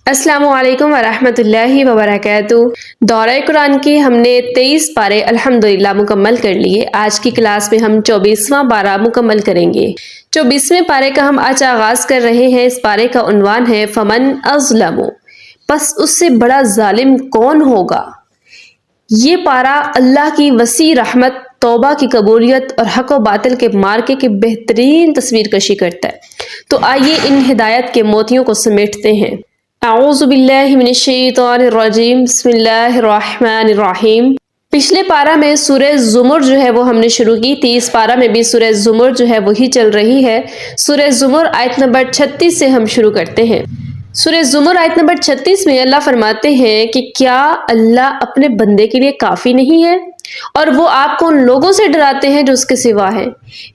السلام علیکم ورحمۃ اللہ وبرکاتہ۔ دورہ قرآن کی ہم نے 23 پارے الحمدللہ مکمل کر لیے۔ آج کی کلاس میں ہم 24واں پارہ مکمل کریں گے۔ 24ویں پارے کا ہم آج آغاز کر رہے ہیں۔ اس پارے کا عنوان ہے فمن اظلم، پس اس سے بڑا ظالم کون ہوگا۔ یہ پارہ اللہ کی وسیع رحمت، توبہ کی قبولیت اور حق و باطل کے مارکے کی بہترین تصویر کشی کرتا ہے۔ تو آئیے ان ہدایت کے موتیوں کو سمیٹتے ہیں۔ اعوذ باللہ من الشیطان الرجیم، بسم اللہ الرحمن الرحیم۔ پچھلے پارہ میں سورہ زمر جو ہے وہ ہم نے شروع کی تھی۔ اس پارہ میں بھی سورہ زمر جو ہے وہی چل رہی ہے۔ سورہ زمر آیت نمبر 36 سے ہم شروع کرتے ہیں۔ سورہ زمر آیت نمبر 36 میں اللہ فرماتے ہیں کہ کیا اللہ اپنے بندے کے لیے کافی نہیں ہے اور وہ آپ کو ان لوگوں سے ڈراتے ہیں جو اس کے سوا ہیں۔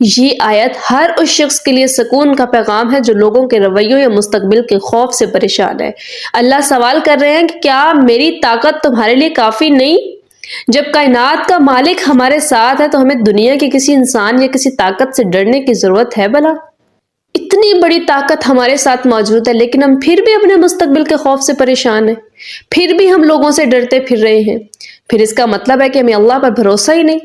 یہ آیت ہر اس شخص کے لیے سکون کا پیغام ہے جو لوگوں کے رویوں یا مستقبل کے خوف سے پریشان ہے۔ اللہ سوال کر رہے ہیں کہ کیا میری طاقت تمہارے لیے کافی نہیں؟ جب کائنات کا مالک ہمارے ساتھ ہے تو ہمیں دنیا کے کسی انسان یا کسی طاقت سے ڈرنے کی ضرورت ہے بھلا؟ اتنی بڑی طاقت ہمارے ساتھ موجود ہے لیکن ہم پھر بھی اپنے مستقبل کے خوف سے پریشان ہیں، پھر بھی ہم لوگوں سے ڈرتے پھر رہے ہیں۔ پھر اس کا مطلب ہے کہ ہمیں اللہ پر بھروسہ ہی نہیں،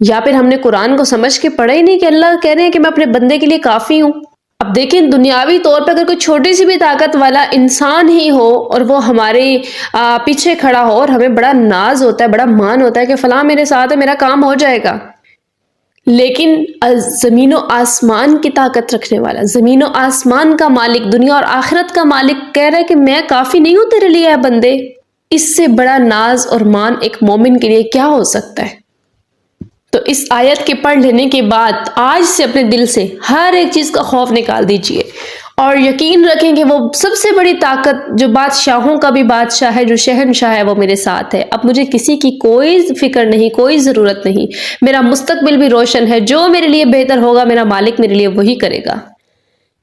یا پھر ہم نے قرآن کو سمجھ کے پڑھا ہی نہیں کہ اللہ کہہ رہے ہیں کہ میں اپنے بندے کے لیے کافی ہوں۔ اب دیکھیں دنیاوی طور پہ اگر کوئی چھوٹی سی بھی طاقت والا انسان ہی ہو اور وہ ہمارے پیچھے کھڑا ہو اور ہمیں بڑا ناز ہوتا ہے، بڑا مان ہوتا ہے کہ فلاں میرے ساتھ ہے، میرا کام ہو جائے گا، لیکن زمین و آسمان کی طاقت رکھنے والا، زمین و آسمان کا مالک، دنیا اور آخرت کا مالک کہہ رہا ہے کہ میں کافی نہیں ہوں تیرے لیے اے بندے، اس سے بڑا ناز اور مان ایک مومن کے لیے کیا ہو سکتا ہے؟ تو اس آیت کے پڑھ لینے کے بعد آج سے اپنے دل سے ہر ایک چیز کا خوف نکال دیجئے اور یقین رکھیں کہ وہ سب سے بڑی طاقت جو بادشاہوں کا بھی بادشاہ ہے، جو شہنشاہ ہے، وہ میرے ساتھ ہے۔ اب مجھے کسی کی کوئی فکر نہیں، کوئی ضرورت نہیں، میرا مستقبل بھی روشن ہے، جو میرے لیے بہتر ہوگا میرا مالک میرے لیے وہی کرے گا۔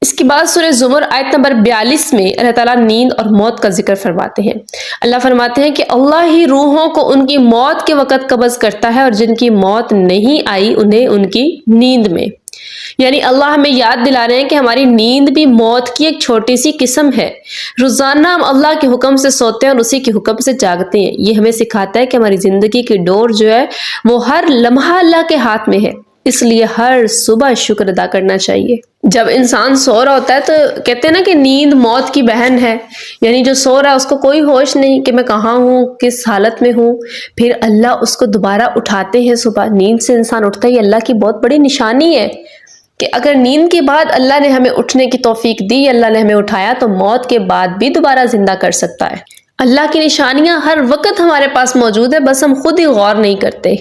اس کے بعد سورہ زمر آیت نمبر 42 میں اللہ تعالیٰ نیند اور موت کا ذکر فرماتے ہیں۔ اللہ فرماتے ہیں کہ اللہ ہی روحوں کو ان کی موت کے وقت قبض کرتا ہے اور جن کی موت نہیں آئی انہیں ان کی نیند میں، یعنی اللہ ہمیں یاد دلا رہے ہیں کہ ہماری نیند بھی موت کی ایک چھوٹی سی قسم ہے۔ روزانہ ہم اللہ کے حکم سے سوتے ہیں اور اسی کے حکم سے جاگتے ہیں۔ یہ ہمیں سکھاتا ہے کہ ہماری زندگی کی ڈور جو ہے وہ ہر لمحہ اللہ کے ہاتھ میں ہے، اس لیے ہر صبح شکر ادا کرنا چاہیے۔ جب انسان سو رہا ہوتا ہے تو کہتے ہیں نا کہ نیند موت کی بہن ہے، یعنی جو سو رہا ہے اس کو کوئی ہوش نہیں کہ میں کہاں ہوں، کس حالت میں ہوں، پھر اللہ اس کو دوبارہ اٹھاتے ہیں صبح۔ نیند سے انسان اٹھتا ہے، یہ اللہ کی بہت بڑی نشانی ہے کہ اگر نیند کے بعد اللہ نے ہمیں اٹھنے کی توفیق دی، اللہ نے ہمیں اٹھایا، تو موت کے بعد بھی دوبارہ زندہ کر سکتا ہے۔ اللہ کی نشانیاں ہر وقت ہمارے پاس موجود ہے، بس ہم خود ہی غور نہیں کرتے۔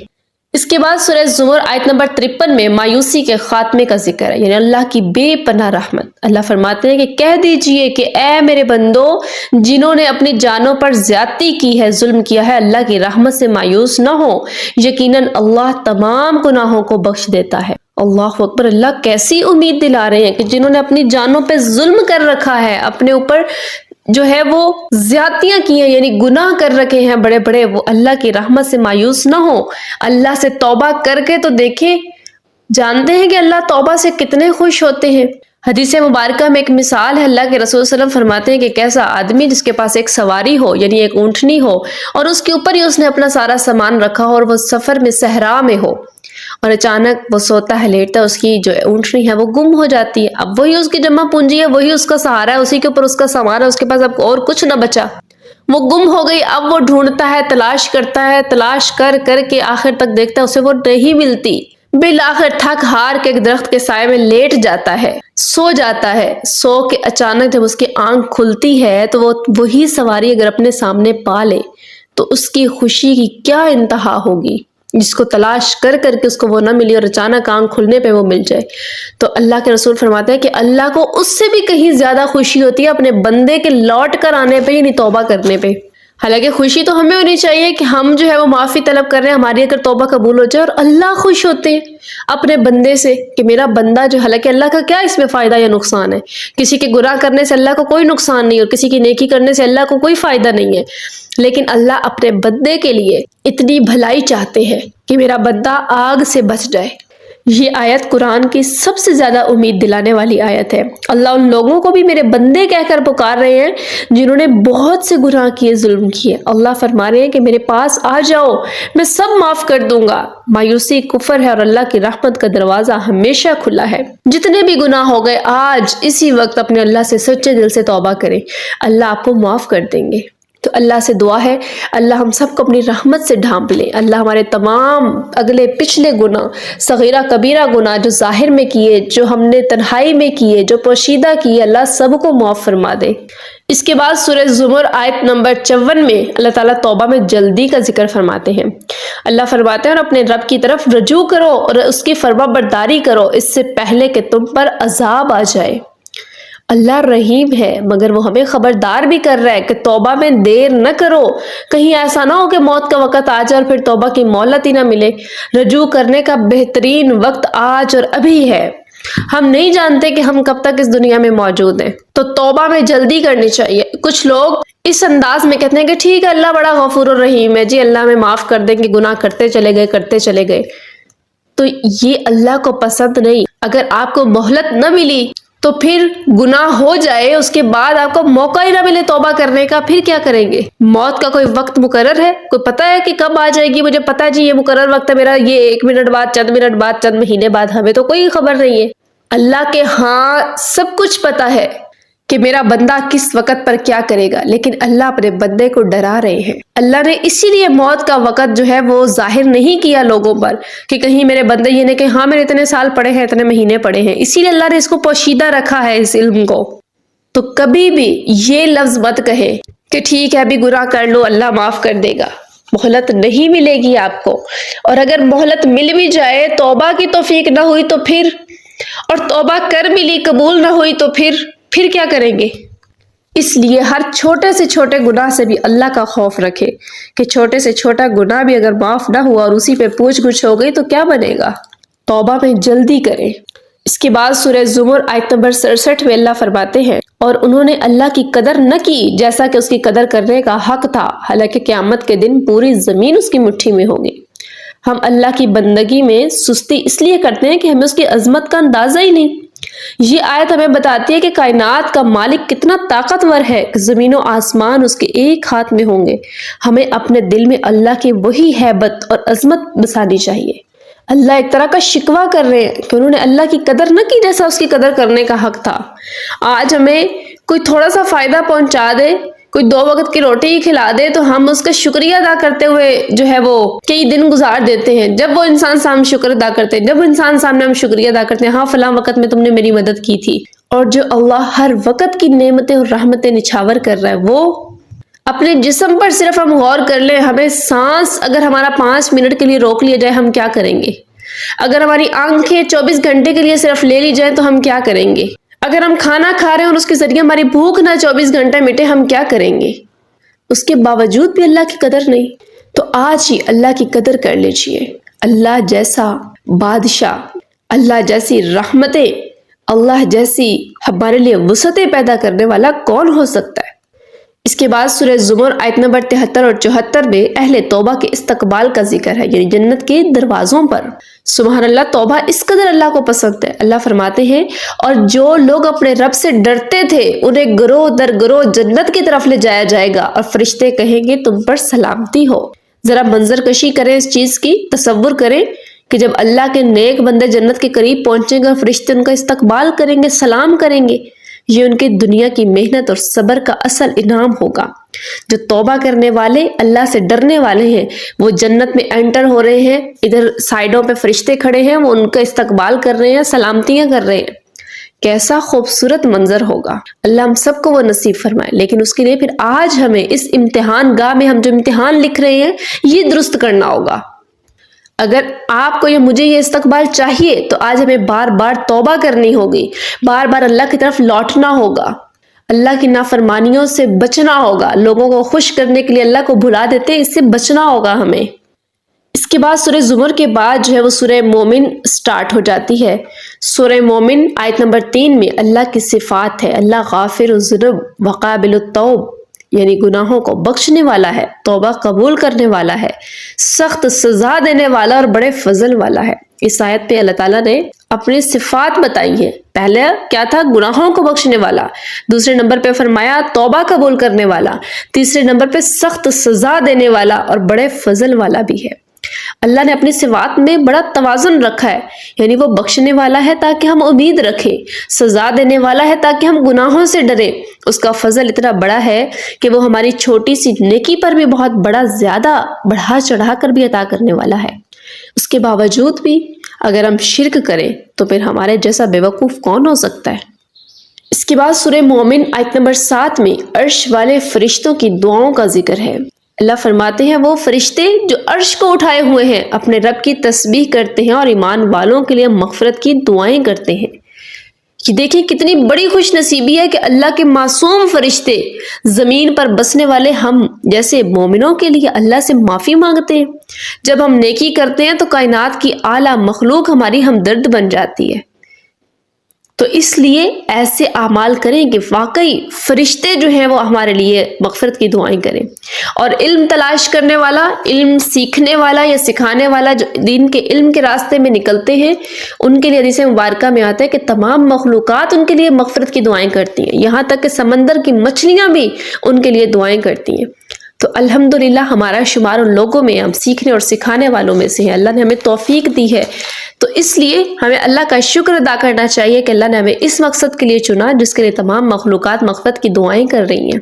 اس کے بعد سورہ زمر آیت نمبر 53 میں مایوسی کے خاتمے کا ذکر ہے، یعنی اللہ کی بے پناہ رحمت۔ اللہ فرماتے ہیں کہ کہہ دیجئے کہ اے میرے بندو جنہوں نے اپنی جانوں پر زیادتی کی ہے، ظلم کیا ہے، اللہ کی رحمت سے مایوس نہ ہو، یقیناً اللہ تمام گناہوں کو بخش دیتا ہے۔ اللہ اکبر! اللہ کیسی امید دلا رہے ہیں کہ جنہوں نے اپنی جانوں پہ ظلم کر رکھا ہے، اپنے اوپر جو ہے وہ زیادتیاں کی ہیں، یعنی گناہ کر رکھے ہیں بڑے بڑے، وہ اللہ کی رحمت سے مایوس نہ ہو، اللہ سے توبہ کر کے تو دیکھیں، جانتے ہیں کہ اللہ توبہ سے کتنے خوش ہوتے ہیں۔ حدیث مبارکہ میں ایک مثال ہے، اللہ کے رسول صلی اللہ علیہ وسلم فرماتے ہیں کہ ایک ایسا آدمی جس کے پاس ایک سواری ہو، یعنی ایک اونٹنی ہو، اور اس کے اوپر ہی اس نے اپنا سارا سامان رکھا ہو اور وہ سفر میں صحرا میں ہو، اور اچانک وہ سوتا ہے، لیٹتا ہے، اس کی جو اونٹنی ہے وہ گم ہو جاتی ہے۔ اب وہی اس کی جمع پونجی ہے، وہی اس کا سہارا ہے، اسی کے اوپر اس کا سامان ہے، اس کے پاس اب اور کچھ نہ بچا، وہ گم ہو گئی۔ اب وہ ڈھونڈتا ہے، تلاش کرتا ہے، تلاش کر کر کے آخر تک دیکھتا ہے اسے وہ نہیں ملتی۔ بالآخر تھک ہار کے ایک درخت کے سائے میں لیٹ جاتا ہے، سو جاتا ہے۔ سو کے اچانک جب اس کی آنکھ کھلتی ہے تو وہ وہی سواری اگر اپنے سامنے پا لے تو اس کی خوشی کی کیا انتہا ہوگی، جس کو تلاش کر کر کے اس کو وہ نہ ملی اور اچانک آنکھ کھلنے پہ وہ مل جائے۔ تو اللہ کے رسول فرماتے ہیں کہ اللہ کو اس سے بھی کہیں زیادہ خوشی ہوتی ہے اپنے بندے کے لوٹ کر آنے پہ، یعنی توبہ کرنے پہ۔ حالانکہ خوشی تو ہمیں ہونی چاہیے کہ ہم جو ہے وہ معافی طلب کر رہے ہیں، ہماری اگر توبہ قبول ہو جائے، اور اللہ خوش ہوتے ہیں اپنے بندے سے کہ میرا بندہ جو، حالانکہ اللہ کا کیا اس میں فائدہ یا نقصان ہے؟ کسی کے گناہ کرنے سے اللہ کو کوئی نقصان نہیں اور کسی کی نیکی کرنے سے اللہ کو کوئی فائدہ نہیں ہے، لیکن اللہ اپنے بندے کے لیے اتنی بھلائی چاہتے ہیں کہ میرا بندہ آگ سے بچ جائے، یہ آیت قرآن کی سب سے زیادہ امید دلانے والی آیت ہے۔ اللہ ان لوگوں کو بھی میرے بندے کہہ کر پکار رہے ہیں جنہوں نے بہت سے گناہ کیے، ظلم کیے۔ اللہ فرما رہے ہیں کہ میرے پاس آ جاؤ، میں سب معاف کر دوں گا۔ مایوسی کفر ہے اور اللہ کی رحمت کا دروازہ ہمیشہ کھلا ہے۔ جتنے بھی گناہ ہو گئے آج اسی وقت اپنے اللہ سے سچے دل سے توبہ کریں، اللہ آپ کو معاف کر دیں گے۔ تو اللہ سے دعا ہے اللہ ہم سب کو اپنی رحمت سے ڈھانپ لے۔ اللہ ہمارے تمام اگلے پچھلے گناہ، صغیرہ کبیرہ گناہ جو ظاہر میں کیے، جو ہم نے تنہائی میں کیے، جو پوشیدہ کیے، اللہ سب کو معاف فرما دے۔ اس کے بعد سورہ زمر آیت نمبر 54 میں اللہ تعالیٰ توبہ میں جلدی کا ذکر فرماتے ہیں۔ اللہ فرماتے ہیں اور اپنے رب کی طرف رجوع کرو اور اس کی فرما برداری کرو اس سے پہلے کہ تم پر عذاب آ جائے۔ اللہ رحیم ہے مگر وہ ہمیں خبردار بھی کر رہا ہے کہ توبہ میں دیر نہ کرو، کہیں ایسا نہ ہو کہ موت کا وقت آ جائے اور پھر توبہ کی مہلت ہی نہ ملے۔ رجوع کرنے کا بہترین وقت آج اور ابھی ہے۔ ہم نہیں جانتے کہ ہم کب تک اس دنیا میں موجود ہیں، تو توبہ میں جلدی کرنی چاہیے۔ کچھ لوگ اس انداز میں کہتے ہیں کہ ٹھیک ہے اللہ بڑا غفور الرحیم ہے جی، اللہ ہمیں معاف کر دیں گے، گناہ کرتے چلے گئے۔ تو یہ اللہ کو پسند نہیں۔ اگر آپ کو مہلت نہ ملی تو پھر گناہ ہو جائے، اس کے بعد آپ کو موقع ہی نہ ملے توبہ کرنے کا، پھر کیا کریں گے؟ موت کا کوئی وقت مقرر ہے؟ کوئی پتہ ہے کہ کب آ جائے گی؟ مجھے پتہ ہے جی یہ مقرر وقت ہے میرا، یہ 1 منٹ بعد، چند منٹ بعد، چند مہینے بعد، ہمیں تو کوئی خبر نہیں ہے۔ اللہ کے ہاں سب کچھ پتہ ہے کہ میرا بندہ کس وقت پر کیا کرے گا، لیکن اللہ اپنے بندے کو ڈرا رہے ہیں۔ اللہ نے اسی لیے موت کا وقت جو ہے وہ ظاہر نہیں کیا لوگوں پر کہ کہیں میرے بندے یہ نہیں کہ ہاں میرے اتنے سال پڑے ہیں، اتنے مہینے پڑے ہیں، اسی لیے اللہ نے اس کو پوشیدہ رکھا ہے اس علم کو۔ تو کبھی بھی یہ لفظ مت کہے کہ ٹھیک ہے ابھی گناہ کر لو اللہ معاف کر دے گا، مہلت نہیں ملے گی آپ کو۔ اور اگر مہلت مل بھی جائے، توبہ کی توفیق نہ ہوئی تو پھر، اور توبہ کر ملی قبول نہ ہوئی تو پھر کیا کریں گے؟ اس لیے ہر چھوٹے سے چھوٹے گناہ سے بھی اللہ کا خوف رکھے کہ چھوٹے سے چھوٹا گناہ بھی اگر معاف نہ ہوا اور اسی پہ پوچھ گچھ ہو گئی تو کیا بنے گا؟ توبہ میں جلدی کریں۔ اس کے بعد سورہ زمر آیت نمبر 67 میں اللہ فرماتے ہیں اور انہوں نے اللہ کی قدر نہ کی جیسا کہ اس کی قدر کرنے کا حق تھا، حالانکہ قیامت کے دن پوری زمین اس کی مٹھی میں ہوگی۔ ہم اللہ کی بندگی میں سستی اس لیے کرتے ہیں کہ ہمیں اس کی عظمت کا اندازہ ہی نہیں۔ یہ آیت ہمیں بتاتی ہے کہ کائنات کا مالک کتنا طاقتور ہے، زمین و آسمان اس کے ایک ہاتھ میں ہوں گے۔ ہمیں اپنے دل میں اللہ کی وہی ہیبت اور عظمت بسانی چاہیے۔ اللہ ایک طرح کا شکوہ کر رہے ہیں کہ انہوں نے اللہ کی قدر نہ کی جیسا اس کی قدر کرنے کا حق تھا۔ آج ہمیں کوئی تھوڑا سا فائدہ پہنچا دے، کوئی 2 وقت کی روٹی ہی کھلا دے تو ہم اس کا شکریہ ادا کرتے ہوئے جو ہے وہ کئی دن گزار دیتے ہیں۔ جب وہ انسان سامنے شکر ادا کرتے ہیں، جب انسان سامنے ہم شکریہ ادا کرتے ہیں، ہاں فلاں وقت میں تم نے میری مدد کی تھی۔ اور جو اللہ ہر وقت کی نعمتیں اور رحمتیں نچھاور کر رہا ہے، وہ اپنے جسم پر صرف ہم غور کر لیں، ہمیں سانس اگر ہمارا 5 منٹ کے لیے روک لیا جائے ہم کیا کریں گے؟ اگر ہماری آنکھیں 24 گھنٹے کے لیے صرف لے لی جائیں تو ہم کیا کریں گے؟ اگر ہم کھانا کھا رہے ہیں اور اس کے ذریعے ہماری بھوک نہ 24 گھنٹے مٹے ہم کیا کریں گے؟ اس کے باوجود بھی اللہ کی قدر نہیں۔ تو آج ہی اللہ کی قدر کر لیجئے۔ اللہ جیسا بادشاہ، اللہ جیسی رحمتیں، اللہ جیسی ہمارے لیے وسعتیں پیدا کرنے والا کون ہو سکتا ہے؟ اس کے بعد سورہ زمر آیت نمبر 73 اور 74 میں اہل توبہ کے استقبال کا ذکر ہے، یعنی جنت کے دروازوں پر۔ سبحان اللہ، توبہ اس قدر اللہ کو پسند ہے۔ اللہ فرماتے ہیں اور جو لوگ اپنے رب سے ڈرتے تھے انہیں گروہ در گروہ جنت کی طرف لے جایا جائے گا اور فرشتے کہیں گے تم پر سلامتی ہو۔ ذرا منظر کشی کریں اس چیز کی، تصور کریں کہ جب اللہ کے نیک بندے جنت کے قریب پہنچیں گے اور فرشتے ان کا استقبال کریں گے، سلام کریں گے، یہ ان کے دنیا کی محنت اور صبر کا اصل انعام ہوگا۔ جو توبہ کرنے والے، اللہ سے ڈرنے والے ہیں، وہ جنت میں انٹر ہو رہے ہیں، ادھر سائیڈوں پہ فرشتے کھڑے ہیں، وہ ان کا استقبال کر رہے ہیں، سلامتیاں کر رہے ہیں۔ کیسا خوبصورت منظر ہوگا، اللہ ہم سب کو وہ نصیب فرمائے۔ لیکن اس کے لیے پھر آج ہمیں اس امتحان گاہ میں ہم جو امتحان لکھ رہے ہیں یہ درست کرنا ہوگا۔ اگر آپ کو مجھے یہ استقبال چاہیے تو آج ہمیں بار بار توبہ کرنی ہوگی، بار بار اللہ کی طرف لوٹنا ہوگا، اللہ کی نافرمانیوں سے بچنا ہوگا۔ لوگوں کو خوش کرنے کے لیے اللہ کو بھلا دیتے ہیں، اس سے بچنا ہوگا ہمیں۔ اس کے بعد سورہ زمر کے بعد جو ہے وہ سورہ مومن سٹارٹ ہو جاتی ہے۔ سورہ مومن آیت نمبر 3 میں اللہ کی صفات ہے، اللہ غافر الذنوب وقابل التوب، یعنی گناہوں کو بخشنے والا ہے، توبہ قبول کرنے والا ہے، سخت سزا دینے والا اور بڑے فضل والا ہے۔ اس آیت پہ اللہ تعالیٰ نے اپنی صفات بتائی ہیں. پہلے کیا تھا؟ گناہوں کو بخشنے والا. دوسرے نمبر پہ فرمایا توبہ قبول کرنے والا. تیسرے نمبر پہ سخت سزا دینے والا اور بڑے فضل والا بھی ہے. اللہ نے اپنی صفات میں بڑا توازن رکھا ہے، یعنی وہ بخشنے والا ہے تاکہ ہم امید رکھیں، سزا دینے والا ہے تاکہ ہم گناہوں سے ڈریں. اس کا فضل اتنا بڑا ہے کہ وہ ہماری چھوٹی سی نیکی پر بھی بہت بڑا زیادہ بڑھا چڑھا کر بھی عطا کرنے والا ہے. اس کے باوجود بھی اگر ہم شرک کریں تو پھر ہمارے جیسا بیوقوف کون ہو سکتا ہے. اس کے بعد سورہ مومن آیت نمبر 7 میں عرش والے فرشتوں کی دعاؤں کا ذکر ہے. اللہ فرماتے ہیں وہ فرشتے جو عرش کو اٹھائے ہوئے ہیں اپنے رب کی تسبیح کرتے ہیں اور ایمان والوں کے لیے مغفرت کی دعائیں کرتے ہیں. کہ دیکھیں کتنی بڑی خوش نصیبی ہے کہ اللہ کے معصوم فرشتے زمین پر بسنے والے ہم جیسے مومنوں کے لیے اللہ سے معافی مانگتے ہیں. جب ہم نیکی کرتے ہیں تو کائنات کی اعلیٰ مخلوق ہماری ہمدرد بن جاتی ہے. تو اس لیے ایسے اعمال کریں کہ واقعی فرشتے جو ہیں وہ ہمارے لیے مغفرت کی دعائیں کریں. اور علم تلاش کرنے والا، علم سیکھنے والا یا سکھانے والا جو دین کے علم کے راستے میں نکلتے ہیں ان کے لیے حدیث مبارکہ میں آتا ہے کہ تمام مخلوقات ان کے لیے مغفرت کی دعائیں کرتی ہیں، یہاں تک کہ سمندر کی مچھلیاں بھی ان کے لیے دعائیں کرتی ہیں. تو الحمدللہ ہمارا شمار ان لوگوں میں، ہم سیکھنے اور سکھانے والوں میں سے ہیں. اللہ نے ہمیں توفیق دی ہے، تو اس لیے ہمیں اللہ کا شکر ادا کرنا چاہیے کہ اللہ نے ہمیں اس مقصد کے لیے چنا جس کے لیے تمام مخلوقات مغفرت کی دعائیں کر رہی ہیں.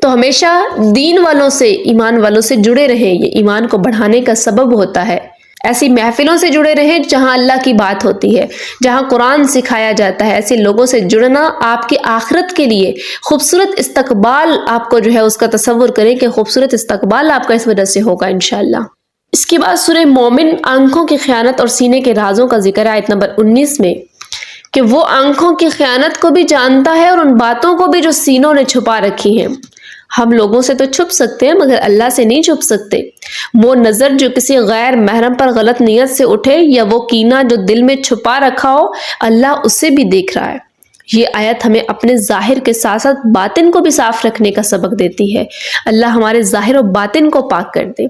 تو ہمیشہ دین والوں سے، ایمان والوں سے جڑے رہیں، یہ ایمان کو بڑھانے کا سبب ہوتا ہے. ایسی محفلوں سے جڑے رہیں جہاں اللہ کی بات ہوتی ہے، جہاں قرآن سکھایا جاتا ہے. ایسے لوگوں سے جڑنا آپ کی آخرت کے لیے خوبصورت استقبال، آپ کو جو ہے اس کا تصور کریں کہ خوبصورت استقبال آپ کا اس وجہ سے ہوگا انشاءاللہ. اس کے بعد سورہ مومن آنکھوں کی خیانت اور سینے کے رازوں کا ذکر ہے آیت نمبر 19 میں، کہ وہ آنکھوں کی خیانت کو بھی جانتا ہے اور ان باتوں کو بھی جو سینوں نے چھپا رکھی ہیں. ہم لوگوں سے تو چھپ سکتے ہیں مگر اللہ سے نہیں چھپ سکتے. وہ نظر جو کسی غیر محرم پر غلط نیت سے اٹھے یا وہ کینہ جو دل میں چھپا رکھا ہو، اللہ اسے بھی دیکھ رہا ہے. یہ آیت ہمیں اپنے ظاہر کے ساتھ ساتھ باطن کو بھی صاف رکھنے کا سبق دیتی ہے. اللہ ہمارے ظاہر و باطن کو پاک کر دے.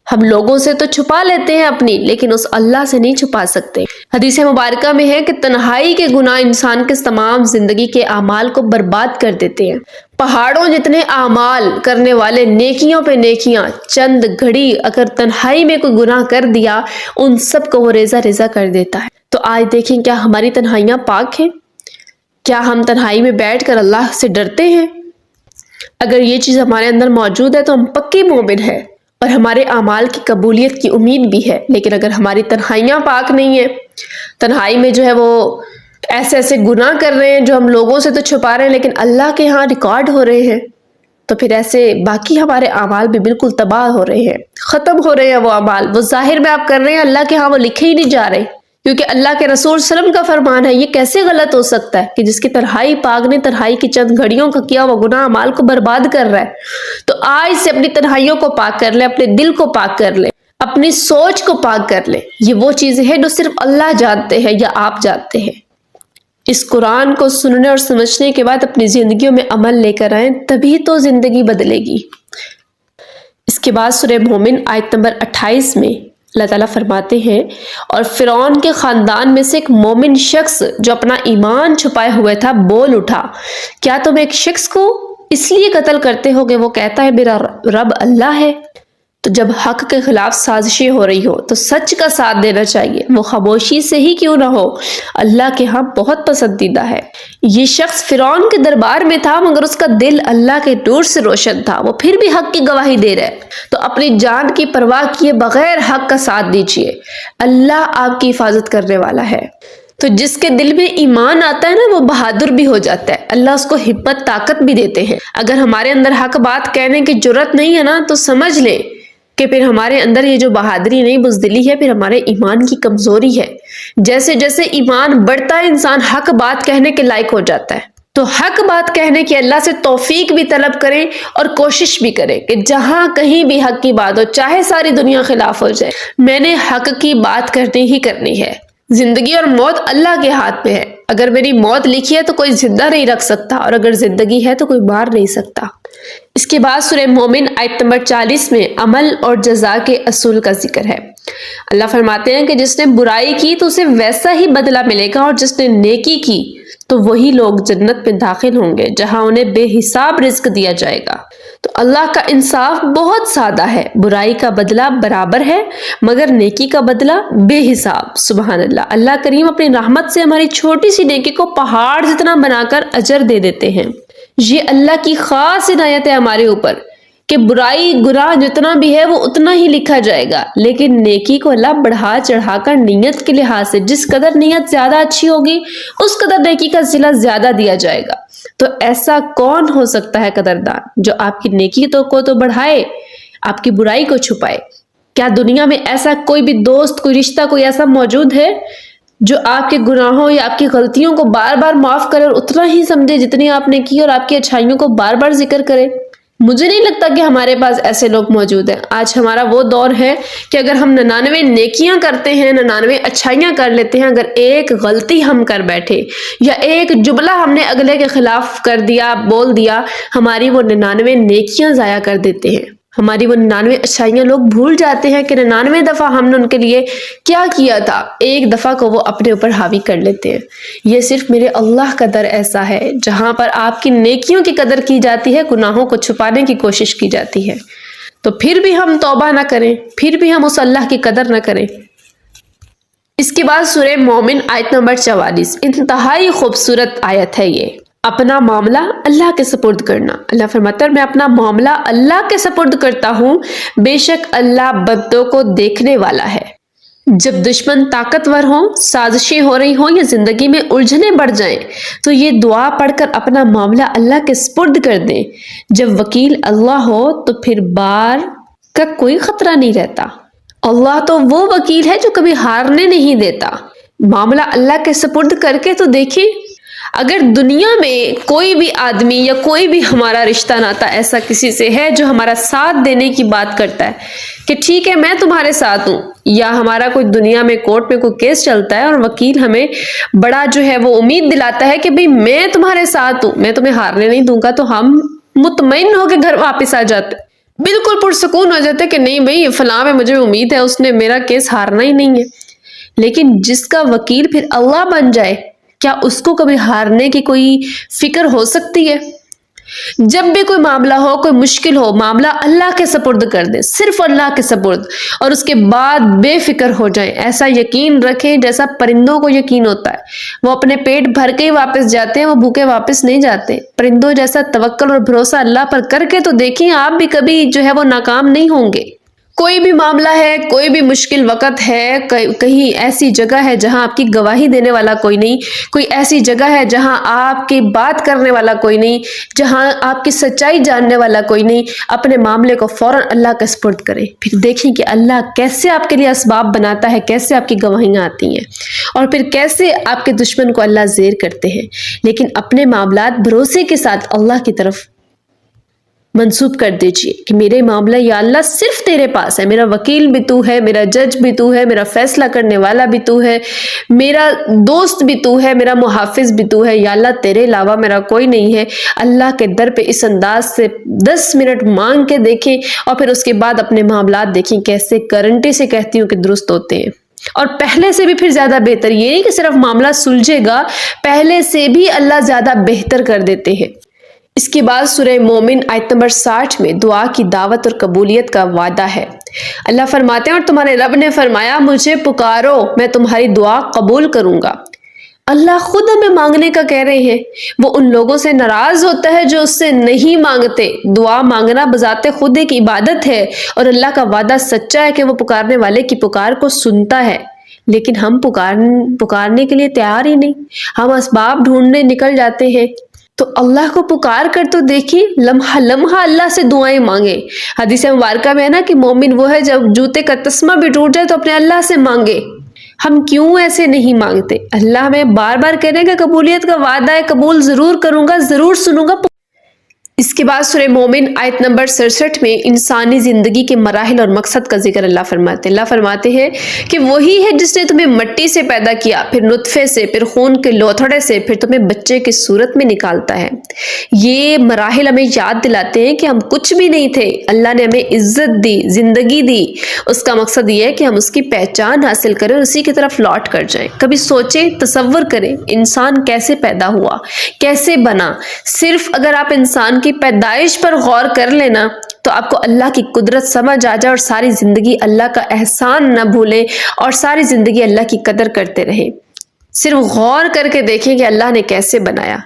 ہم لوگوں سے تو چھپا لیتے ہیں اپنی، لیکن اس اللہ سے نہیں چھپا سکتے. حدیث مبارکہ میں ہے کہ تنہائی کے گناہ انسان کے تمام زندگی کے اعمال کو برباد کر دیتے ہیں. پہاڑوں جتنے اعمال کرنے والے نیکیوں پہ نیکیاں چند گھڑی اگر تنہائی میں کوئی گناہ کر دیا ان سب کو وہ ریزہ ریزہ کر دیتا ہے. تو آج دیکھیں کیا ہماری تنہائیاں پاک ہیں؟ کیا ہم تنہائی میں بیٹھ کر اللہ سے ڈرتے ہیں؟ اگر یہ چیز ہمارے اندر موجود ہے تو ہم پکی مومن ہیں اور ہمارے اعمال کی قبولیت کی امید بھی ہے. لیکن اگر ہماری تنہائیاں پاک نہیں ہیں، تنہائی میں جو ہے وہ ایسے ایسے گناہ کر رہے ہیں جو ہم لوگوں سے تو چھپا رہے ہیں لیکن اللہ کے ہاں ریکارڈ ہو رہے ہیں، تو پھر ایسے باقی ہمارے اعمال بھی بالکل تباہ ہو رہے ہیں، ختم ہو رہے ہیں. وہ اعمال وہ ظاہر میں آپ کر رہے ہیں، اللہ کے ہاں وہ لکھے ہی نہیں جا رہے. کیونکہ اللہ کے رسول صلی اللہ علیہ وسلم کا فرمان ہے، یہ کیسے غلط ہو سکتا ہے کہ جس کی تنہائی پاک نے تنہائی کی چند گھڑیوں کا کیا وہ گناہ اعمال کو برباد کر رہا ہے. تو آج سے اپنی تنہائیوں کو پاک کر لیں، اپنے دل کو پاک کر لیں، اپنی سوچ کو پاک کر لیں. یہ وہ چیزیں ہیں جو صرف اللہ جانتے ہیں یا آپ جانتے ہیں. اس قرآن کو سننے اور سمجھنے کے بعد اپنی زندگیوں میں عمل لے کر آئیں، تبھی تو زندگی بدلے گی. اس کے بعد سورہ مومن آیت نمبر 28 میں اللہ تعالیٰ فرماتے ہیں، اور فرعون کے خاندان میں سے ایک مومن شخص جو اپنا ایمان چھپائے ہوئے تھا بول اٹھا، کیا تم ایک شخص کو اس لیے قتل کرتے ہو کہ وہ کہتا ہے میرا رب اللہ ہے؟ تو جب حق کے خلاف سازشیں ہو رہی ہو تو سچ کا ساتھ دینا چاہیے، وہ خاموشی سے ہی کیوں نہ ہو، اللہ کے ہاں بہت پسندیدہ ہے. یہ شخص فرعون کے دربار میں تھا مگر اس کا دل اللہ کے نور سے روشن تھا، وہ پھر بھی حق کی گواہی دے رہا ہے. تو اپنی جان کی پرواہ کیے بغیر حق کا ساتھ دیجیے، اللہ آپ کی حفاظت کرنے والا ہے. تو جس کے دل میں ایمان آتا ہے نا وہ بہادر بھی ہو جاتا ہے، اللہ اس کو ہمت طاقت بھی دیتے ہیں. اگر ہمارے اندر حق بات کہنے کی جرت نہیں ہے نا تو سمجھ لیں کہ پھر ہمارے اندر یہ جو بہادری نہیں بزدلی ہے پھر ہمارے ایمان کی کمزوری ہے. جیسے جیسے ایمان بڑھتا ہے انسان حق بات کہنے کے لائق ہو جاتا ہے. تو حق بات کہنے کی اللہ سے توفیق بھی طلب کریں اور کوشش بھی کریں کہ جہاں کہیں بھی حق کی بات ہو، چاہے ساری دنیا خلاف ہو جائے، میں نے حق کی بات کرنی ہی کرنی ہے. زندگی اور موت اللہ کے ہاتھ میں ہے. اگر میری موت لکھی ہے تو کوئی زندہ نہیں رکھ سکتا، اور اگر زندگی ہے تو کوئی مار نہیں سکتا. اس کے بعد سورہ مومن آیت نمبر 40 میں عمل اور جزا کے اصول کا ذکر ہے. اللہ فرماتے ہیں کہ جس نے برائی کی تو اسے ویسا ہی بدلہ ملے گا، اور جس نے نیکی کی تو وہی لوگ جنت میں داخل ہوں گے جہاں انہیں بے حساب رزق دیا جائے گا۔ تو اللہ کا انصاف بہت سادہ ہے، برائی کا بدلہ برابر ہے مگر نیکی کا بدلہ بے حساب۔ سبحان اللہ، اللہ کریم اپنی رحمت سے ہماری چھوٹی سی نیکی کو پہاڑ جتنا بنا کر اجر دے دیتے ہیں۔ یہ اللہ کی خاص عنایت ہے ہمارے اوپر کہ برائی گناہ جتنا بھی ہے وہ اتنا ہی لکھا جائے گا، لیکن نیکی کو اللہ بڑھا چڑھا کر نیت کے لحاظ سے جس قدر نیت زیادہ اچھی ہوگی اس قدر نیکی کا صلہ زیادہ دیا جائے گا۔ تو ایسا کون ہو سکتا ہے قدردان جو آپ کی نیکی کو تو بڑھائے، آپ کی برائی کو چھپائے؟ کیا دنیا میں ایسا کوئی بھی دوست، کوئی رشتہ، کوئی ایسا موجود ہے جو آپ کے گناہوں یا آپ کی غلطیوں کو بار بار معاف کرے اور اتنا ہی سمجھے جتنی آپ نے کی، اور آپ کی اچھائیوں کو بار بار ذکر کرے؟ مجھے نہیں لگتا کہ ہمارے پاس ایسے لوگ موجود ہیں۔ آج ہمارا وہ دور ہے کہ اگر ہم 99 نیکیاں کرتے ہیں، 99 اچھائیاں کر لیتے ہیں، اگر ایک غلطی ہم کر بیٹھے یا ایک جملہ ہم نے اگلے کے خلاف کر دیا، بول دیا، ہماری وہ 99 نیکیاں ضائع کر دیتے ہیں، ہماری وہ 99 اچھائیاں لوگ بھول جاتے ہیں کہ 99 دفعہ ہم نے ان کے لیے کیا کیا تھا، ایک دفعہ کو وہ اپنے اوپر حاوی کر لیتے ہیں۔ یہ صرف میرے اللہ کا در ایسا ہے جہاں پر آپ کی نیکیوں کی قدر کی جاتی ہے، گناہوں کو چھپانے کی کوشش کی جاتی ہے۔ تو پھر بھی ہم توبہ نہ کریں، پھر بھی ہم اس اللہ کی قدر نہ کریں۔ اس کے بعد سورہ مومن آیت نمبر 44، انتہائی خوبصورت آیت ہے یہ۔ اپنا معاملہ اللہ کے سپرد کرنا۔ اللہ فرماتا ہے میں اپنا معاملہ اللہ کے سپرد کرتا ہوں، بے شک اللہ بدوں کو دیکھنے والا ہے۔ جب دشمن طاقتور ہوں، سازشیں ہو رہی ہوں یا زندگی میں الجھنیں بڑھ جائیں تو یہ دعا پڑھ کر اپنا معاملہ اللہ کے سپرد کر دیں۔ جب وکیل اللہ ہو تو پھر بار کا کوئی خطرہ نہیں رہتا۔ اللہ تو وہ وکیل ہے جو کبھی ہارنے نہیں دیتا۔ معاملہ اللہ کے سپرد کر کے تو دیکھیں، اگر دنیا میں کوئی بھی آدمی یا کوئی بھی ہمارا رشتہ ناتا ایسا کسی سے ہے جو ہمارا ساتھ دینے کی بات کرتا ہے کہ ٹھیک ہے میں تمہارے ساتھ ہوں، یا ہمارا کوئی دنیا میں کورٹ میں کوئی کیس چلتا ہے اور وکیل ہمیں بڑا جو ہے وہ امید دلاتا ہے کہ بھئی میں تمہارے ساتھ ہوں، میں تمہیں ہارنے نہیں دوں گا، تو ہم مطمئن ہو کے گھر واپس آ جاتے، بالکل پرسکون ہو جاتے کہ نہیں بھئی فلاں میں مجھے امید ہے اس نے میرا کیس ہارنا ہی نہیں ہے۔ لیکن جس کا وکیل پھر اللہ بن جائے، کیا اس کو کبھی ہارنے کی کوئی فکر ہو سکتی ہے؟ جب بھی کوئی معاملہ ہو، کوئی مشکل ہو، معاملہ اللہ کے سپرد کر دیں، صرف اللہ کے سپرد، اور اس کے بعد بے فکر ہو جائیں۔ ایسا یقین رکھیں جیسا پرندوں کو یقین ہوتا ہے، وہ اپنے پیٹ بھر کے ہی واپس جاتے ہیں، وہ بھوکے واپس نہیں جاتے۔ پرندوں جیسا توکل اور بھروسہ اللہ پر کر کے تو دیکھیں، آپ بھی کبھی جو ہے وہ ناکام نہیں ہوں گے۔ کوئی بھی معاملہ ہے، کوئی بھی مشکل وقت ہے، کہیں ایسی جگہ ہے جہاں آپ کی گواہی دینے والا کوئی نہیں، کوئی ایسی جگہ ہے جہاں آپ کی بات کرنے والا کوئی نہیں، جہاں آپ کی سچائی جاننے والا کوئی نہیں، اپنے معاملے کو فوراً اللہ کے سپرد کریں، پھر دیکھیں کہ اللہ کیسے آپ کے لیے اسباب بناتا ہے، کیسے آپ کی گواہیاں آتی ہیں، اور پھر کیسے آپ کے دشمن کو اللہ زیر کرتے ہیں۔ لیکن اپنے معاملات بھروسے کے ساتھ اللہ کی طرف منسوب کر دیجئے کہ میرے معاملہ یا اللہ صرف تیرے پاس ہے، میرا وکیل بھی تو ہے، میرا جج بھی تو ہے، میرا فیصلہ کرنے والا بھی تو ہے، میرا دوست بھی تو ہے، میرا محافظ بھی تو ہے، یا اللہ تیرے علاوہ میرا کوئی نہیں ہے۔ اللہ کے در پہ اس انداز سے 10 منٹ مانگ کے دیکھیں، اور پھر اس کے بعد اپنے معاملات دیکھیں کیسے گارنٹی سے کہتی ہوں کہ درست ہوتے ہیں، اور پہلے سے بھی پھر زیادہ بہتر۔ یہ نہیں کہ صرف معاملہ سلجھے گا، پہلے سے بھی اللہ زیادہ بہتر کر دیتے ہیں۔ اس کے بعد سورہ مومن آیت نمبر 60 میں دعا کی دعوت اور قبولیت کا وعدہ ہے۔ اللہ فرماتے ہیں اور تمہارے رب نے فرمایا مجھے پکارو میں تمہاری دعا قبول کروں گا۔ اللہ خود ہمیں مانگنے کا کہہ رہے ہیں۔ وہ ان لوگوں سے ناراض ہوتا ہے جو اس سے نہیں مانگتے۔ دعا مانگنا بذات خود ایک عبادت ہے، اور اللہ کا وعدہ سچا ہے کہ وہ پکارنے والے کی پکار کو سنتا ہے، لیکن ہم پکارنے کے لیے تیار ہی نہیں، ہم اسباب ڈھونڈنے نکل جاتے ہیں۔ تو اللہ کو پکار کر تو دیکھیں، لمحہ لمحہ اللہ سے دعائیں مانگیں۔ حدیث مبارکہ میں ہے نا کہ مومن وہ ہے جب جوتے کا تسمہ بھی ٹوٹ جائے تو اپنے اللہ سے مانگے۔ ہم کیوں ایسے نہیں مانگتے؟ اللہ ہمیں بار بار کہنے کا قبولیت کا وعدہ ہے، قبول ضرور کروں گا، ضرور سنوں گا۔ اس کے بعد سورہ مومن آیت نمبر 67 میں انسانی زندگی کے مراحل اور مقصد کا ذکر اللہ فرماتے ہیں کہ وہی ہے جس نے تمہیں مٹی سے پیدا کیا، پھر نطفے سے، پھر خون کے لوتھڑے سے، پھر تمہیں بچے کی صورت میں نکالتا ہے۔ یہ مراحل ہمیں یاد دلاتے ہیں کہ ہم کچھ بھی نہیں تھے، اللہ نے ہمیں عزت دی، زندگی دی۔ اس کا مقصد یہ ہے کہ ہم اس کی پہچان حاصل کریں اور اسی کی طرف لوٹ کر جائیں۔ کبھی سوچیں، تصور کریں انسان کیسے پیدا ہوا، کیسے بنا۔ صرف اگر آپ انسان کی پیدائش پر غور کر لینا تو آپ کو اللہ کی قدرت سمجھ آ جائے اور ساری زندگی اللہ کا احسان نہ بھولیں اور ساری زندگی اللہ کی قدر کرتے رہیں۔ صرف غور کر کے دیکھیں کہ اللہ نے کیسے بنایا۔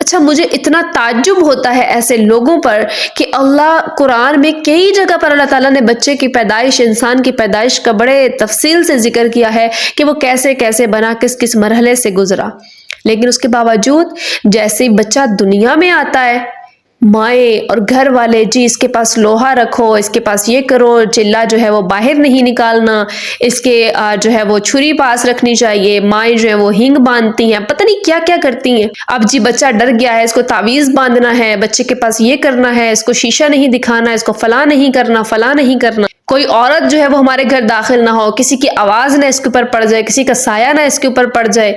اچھا، مجھے اتنا تعجب ہوتا ہے ایسے لوگوں پر کہ اللہ قرآن میں کئی جگہ پر اللہ تعالیٰ نے بچے کی پیدائش، انسان کی پیدائش کا بڑے تفصیل سے ذکر کیا ہے کہ وہ کیسے کیسے بنا، کس کس مرحلے سے گزرا، لیکن اس کے باوجود جیسے ہی بچہ دنیا میں آتا ہے، مائیں اور گھر والے جی اس کے پاس لوہا رکھو، اس کے پاس یہ کرو، چلہ جو ہے وہ باہر نہیں نکالنا، اس کے جو ہے وہ چھری پاس رکھنی چاہیے، مائیں جو ہے وہ ہینگ باندھتی ہیں، پتہ نہیں کیا کیا کرتی ہیں۔ اب جی بچہ ڈر گیا ہے، اس کو تعویذ باندھنا ہے، بچے کے پاس یہ کرنا ہے، اس کو شیشہ نہیں دکھانا، اس کو فلاں نہیں کرنا، فلاں نہیں کرنا۔ کوئی عورت جو ہے وہ ہمارے گھر داخل نہ ہو، کسی کی آواز نہ اس کے اوپر پڑ جائے، کسی کا سایہ نہ اس کے اوپر پڑ جائے،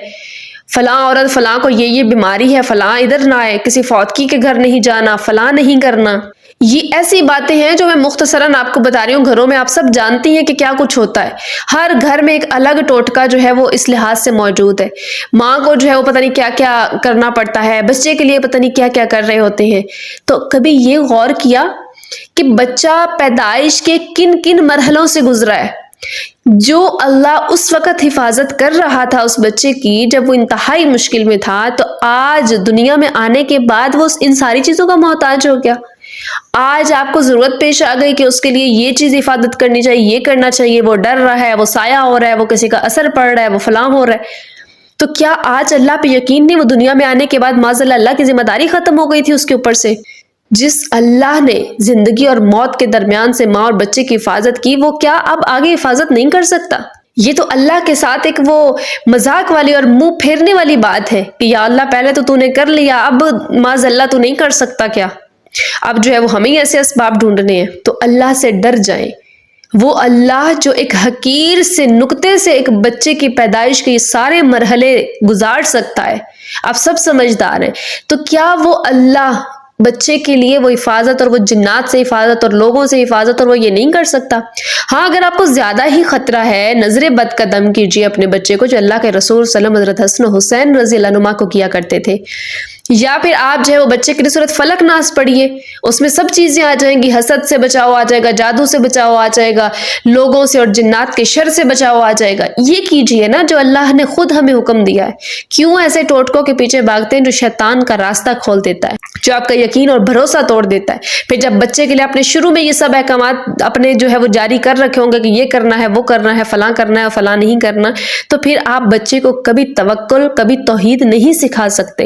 فلاں عورت فلاں کو یہ بیماری ہے، فلاں ادھر نہ آئے، کسی فوتکی کے گھر نہیں جانا، فلاں نہیں کرنا۔ یہ ایسی باتیں ہیں جو میں مختصراً آپ کو بتا رہی ہوں، گھروں میں آپ سب جانتی ہیں کہ کیا کچھ ہوتا ہے۔ ہر گھر میں ایک الگ ٹوٹکا جو ہے وہ اس لحاظ سے موجود ہے۔ ماں کو جو ہے وہ پتہ نہیں کیا کیا کرنا پڑتا ہے، بچے کے لیے پتہ نہیں کیا کیا کر رہے ہوتے ہیں۔ تو کبھی یہ غور کیا کہ بچہ پیدائش کے کن کن مرحلوں سے گزرا ہے؟ جو اللہ اس وقت حفاظت کر رہا تھا اس بچے کی جب وہ انتہائی مشکل میں تھا، تو آج دنیا میں آنے کے بعد وہ ان ساری چیزوں کا محتاج ہو گیا۔ آج آپ کو ضرورت پیش آ گئی کہ اس کے لیے یہ چیز حفاظت کرنی چاہیے، یہ کرنا چاہیے، وہ ڈر رہا ہے، وہ سایہ ہو رہا ہے، وہ کسی کا اثر پڑ رہا ہے، وہ فلاں ہو رہا ہے۔ تو کیا آج اللہ پہ یقین نہیں؟ وہ دنیا میں آنے کے بعد معاذ اللہ کی ذمہ داری ختم ہو گئی تھی اس کے اوپر سے۔ جس اللہ نے زندگی اور موت کے درمیان سے ماں اور بچے کی حفاظت کی، وہ کیا اب آگے حفاظت نہیں کر سکتا؟ یہ تو اللہ کے ساتھ ایک وہ مذاق والی اور منہ پھیرنے والی بات ہے کہ یا اللہ پہلے تو نے کر لیا، اب معاذ اللہ تو نہیں کر سکتا کیا؟ اب جو ہے وہ ہمیں ایسے اسباب ڈھونڈنے ہیں۔ تو اللہ سے ڈر جائیں۔ وہ اللہ جو ایک حقیر سے نقطے سے ایک بچے کی پیدائش کے سارے مرحلے گزار سکتا ہے، آپ سب سمجھدار ہیں، تو کیا وہ اللہ بچے کے لیے وہ حفاظت اور وہ جنات سے حفاظت اور لوگوں سے حفاظت اور وہ یہ نہیں کر سکتا؟ ہاں، اگر آپ کو زیادہ ہی خطرہ ہے، نظر بد قدم کیجیے اپنے بچے کو، جو اللہ کے رسول صلی اللہ علیہ وسلم حضرت حسن و حسین رضی اللہ عنہما کو کیا کرتے تھے، یا پھر آپ جو ہے وہ بچے کے لیے سورۃ فلق ناس پڑھیے، اس میں سب چیزیں آ جائیں گی، حسد سے بچاؤ آ جائے گا، جادو سے بچاؤ آ جائے گا، لوگوں سے اور جنات کے شر سے بچاؤ آ جائے گا۔ یہ کیجیے نا جو اللہ نے خود ہمیں حکم دیا ہے۔ کیوں ایسے ٹوٹکوں کے پیچھے بھاگتے ہیں جو شیطان کا راستہ کھول دیتا ہے، جو آپ کا یقین اور بھروسہ توڑ دیتا ہے؟ پھر جب بچے کے لیے آپ نے شروع میں یہ سب احکامات اپنے جو ہے وہ جاری کر رکھے ہوں گے کہ یہ کرنا ہے، وہ کرنا ہے، فلاں کرنا ہے، فلاں نہیں کرنا، تو پھر آپ بچے کو کبھی توکل، کبھی توحید نہیں سکھا سکتے۔